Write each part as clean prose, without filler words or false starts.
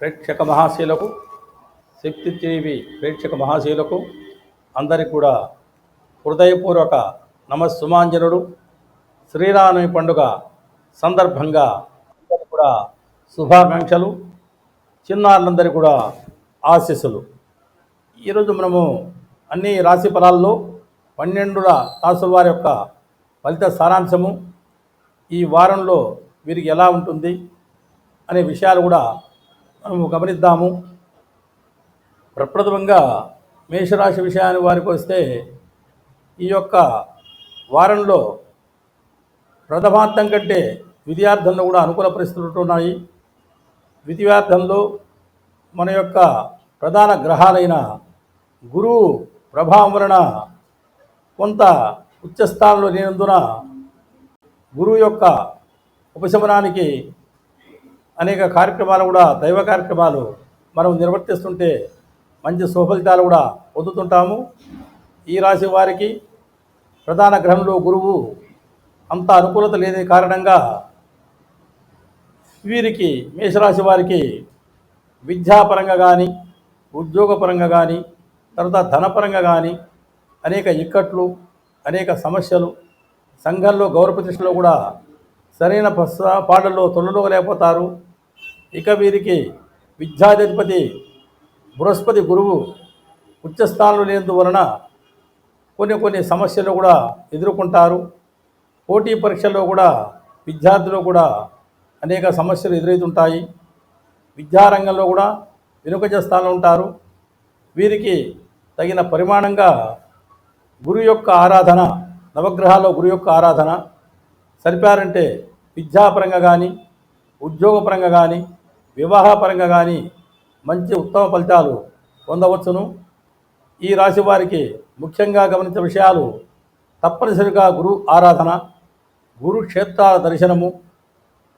ప్రేక్షక మహాశీలకు, శక్తి టీవీ ప్రేక్షక మహాశీలకు అందరికీ కూడా హృదయపూర్వక నమస్సుమాంజనుడు. శ్రీరామనవమి పండుగ సందర్భంగా అందరికీ కూడా శుభాకాంక్షలు, చిన్నారులందరికీ కూడా ఆశీస్సులు. ఈరోజు మనము అన్ని రాశి ఫలాల్లో 12 రాసుల వారి యొక్క ఫలిత సారాంశము, ఈ వారంలో వీరికి ఎలా ఉంటుంది అనే విషయాలు కూడా మనము గమనిద్దాము. ప్రప్రథమంగా మేషరాశి విషయాన్ని వారికి వస్తే, ఈ యొక్క వారంలో ప్రథమార్థం కంటే ద్వితీయార్థంలో కూడా అనుకూల పరిస్థితులు ఉన్నాయి. ద్వితీయార్థంలో మన యొక్క ప్రధాన గ్రహాలైన గురువు ప్రభావం వలన కొంత ఉచ్చస్థానంలో లేనందున గురువు యొక్క ఉపశమనానికి అనేక కార్యక్రమాలు కూడా, దైవ కార్యక్రమాలు మనం నిర్వర్తిస్తుంటే మంచి సుఫలితాలు కూడా పొందుతుంటాము. ఈ రాశి వారికి ప్రధాన గ్రహంలో గురువు అంత అనుకూలత లేని కారణంగా వీరికి, మేషరాశి వారికి విద్యాపరంగా కానీ, ఉద్యోగపరంగా కానీ, తర్వాత ధనపరంగా కానీ అనేక ఇక్కట్లు, అనేక సమస్యలు, సంఘంలో గౌరవ ప్రతిష్టలో కూడా సరైన పాటల్లో తొలగలేకపోతారు. ఇక వీరికి విద్యాధిపతి బృహస్పతి గురువు ఉచ్చస్థానంలో లేనందువలన కొన్ని సమస్యలు కూడా ఎదుర్కొంటారు. పోటీ పరీక్షల్లో కూడా విద్యార్థులు కూడా అనేక సమస్యలు ఎదురవుతుంటాయి. విద్యారంగంలో కూడా వెనుకంజ స్థానంలో ఉంటారు. వీరికి తగిన పరిమాణంగా గురు యొక్క ఆరాధన, నవగ్రహాల్లో గురు యొక్క ఆరాధన సరిపారంటే విద్యాపరంగా కానీ, ఉద్యోగపరంగా కానీ, వివాహపరంగా కానీ మంచి ఉత్తమ ఫలితాలు పొందవచ్చును. ఈ రాశి వారికి ముఖ్యంగా గమనించే విషయాలు తప్పనిసరిగా గురు ఆరాధన, గురు క్షేత్రాల దర్శనము,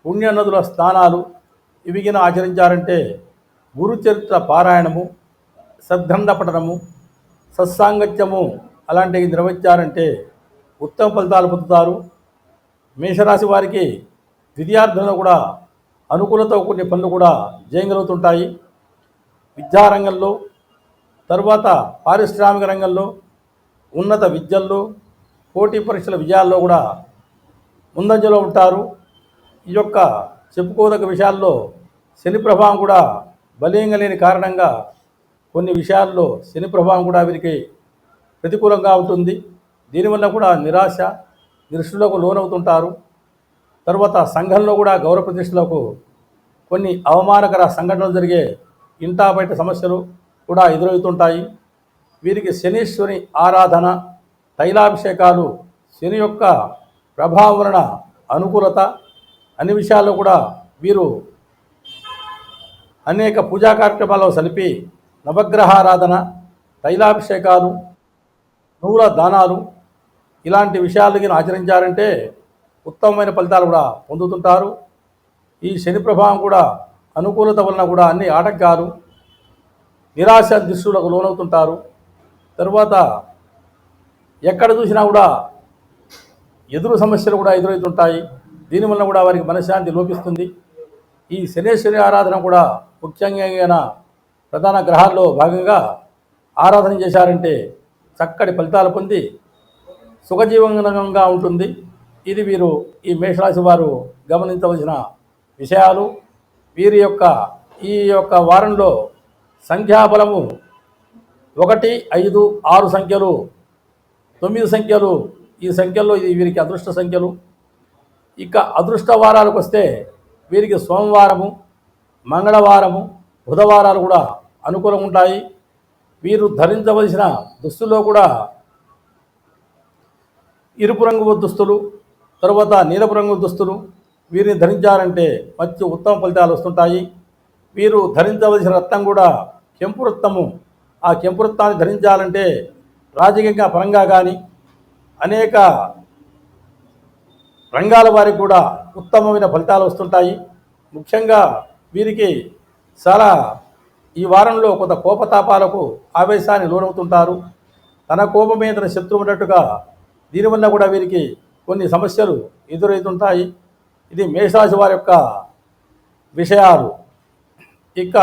పుణ్యనదుల స్నానాలు ఇవిగిన ఆచరించారంటే, గురు చరిత్ర పారాయణము, సద్గంధ పఠనము, సత్సాంగత్యము అలాంటివి నిర్వహించారంటే ఉత్తమ ఫలితాలు పొందుతారు. మేషరాశి వారికి ద్వితీయార్థంలో కూడా అనుకూలతో కొన్ని పనులు కూడా జయగలుగుతుంటాయి. విద్యారంగంలో, తరువాత పారిశ్రామిక రంగంలో, ఉన్నత విద్యల్లో, పోటీ పరీక్షల విజయాల్లో కూడా ముందంజలో ఉంటారు. ఈ యొక్క చెప్పుకోదగ్గ విషయాల్లో శని ప్రభావం కూడా బలీయంగా లేని కారణంగా కొన్ని విషయాల్లో శని ప్రభావం కూడా వీరికి ప్రతికూలంగా ఉంటుంది. దీనివల్ల కూడా నిరాశ, నిరుష్టులకు లోనవుతుంటారు. తర్వాత సంఘంలో కూడా గౌరవ ప్రతిష్టలకు కొన్ని అవమానకర సంఘటనలు జరిగే ఇంటా బయట సమస్యలు కూడా ఎదురవుతుంటాయి. వీరికి శనీశ్వరి ఆరాధన, తైలాభిషేకాలు, శని యొక్క ప్రభావం వలన అనుకూలత, అన్ని విషయాల్లో కూడా వీరు అనేక పూజా కార్యక్రమాల్లో సలిపి నవగ్రహారాధన, తైలాభిషేకాలు, నువ్వుల దానాలు ఇలాంటి విషయాలకి ఆచరించారంటే ఉత్తమమైన ఫలితాలు కూడా పొందుతుంటారు. ఈ శని ప్రభావం కూడా అనుకూలత వలన కూడా అన్ని ఆటంకాలు, నిరాశ దిశలకు లోనవుతుంటారు. తరువాత ఎక్కడ చూసినా కూడా ఎదురు సమస్యలు కూడా ఎదురవుతుంటాయి. దీనివల్ల కూడా వారికి మనశ్శాంతి లోపిస్తుంది. ఈ శనేశ్వరి ఆరాధన కూడా ముఖ్యంగా ప్రధాన గ్రహాల్లో భాగంగా ఆరాధన చేశారంటే చక్కటి ఫలితాలు పొంది సుఖజీవనంగా ఉంటుంది. ఇది వీరు, ఈ మేషరాశి వారు గమనించవలసిన విషయాలు. వీరి యొక్క ఈ యొక్క వారంలో సంఖ్యాబలము 1, 5, 6 సంఖ్యలు, 9 సంఖ్యలు, ఈ సంఖ్యల్లో ఇది వీరికి అదృష్ట సంఖ్యలు. ఇక అదృష్ట వారాలకు వస్తే వీరికి సోమవారము, మంగళవారము, బుధవారాలు కూడా అనుకూలంగా ఉంటాయి. వీరు ధరించవలసిన దుస్తుల్లో కూడా ఎరుపు రంగు దుస్తులు, తరువాత నీలపు రంగు దుస్తులు వీరిని ధరించారంటే మంచి ఉత్తమ ఫలితాలు వస్తుంటాయి. వీరు ధరించవలసిన రత్నం కూడా కెంపు రత్నము. ఆ కెంపు రత్నాన్ని ధరించాలంటే రాజకీయ పరంగా కానీ అనేక రంగాల వారికి కూడా ఉత్తమమైన ఫలితాలు వస్తుంటాయి. ముఖ్యంగా వీరికి చాలా ఈ వారంలో కొంత కోపతాపాలకు, ఆవేశాన్ని లోనవుతుంటారు. తన కోపమే తన శత్రువు ఉన్నట్టుగా దీనివల్ల కూడా వీరికి కొన్ని సమస్యలు ఎదురవుతుంటాయి. ఇది మేషరాశి వారి యొక్క విషయాలు. ఇక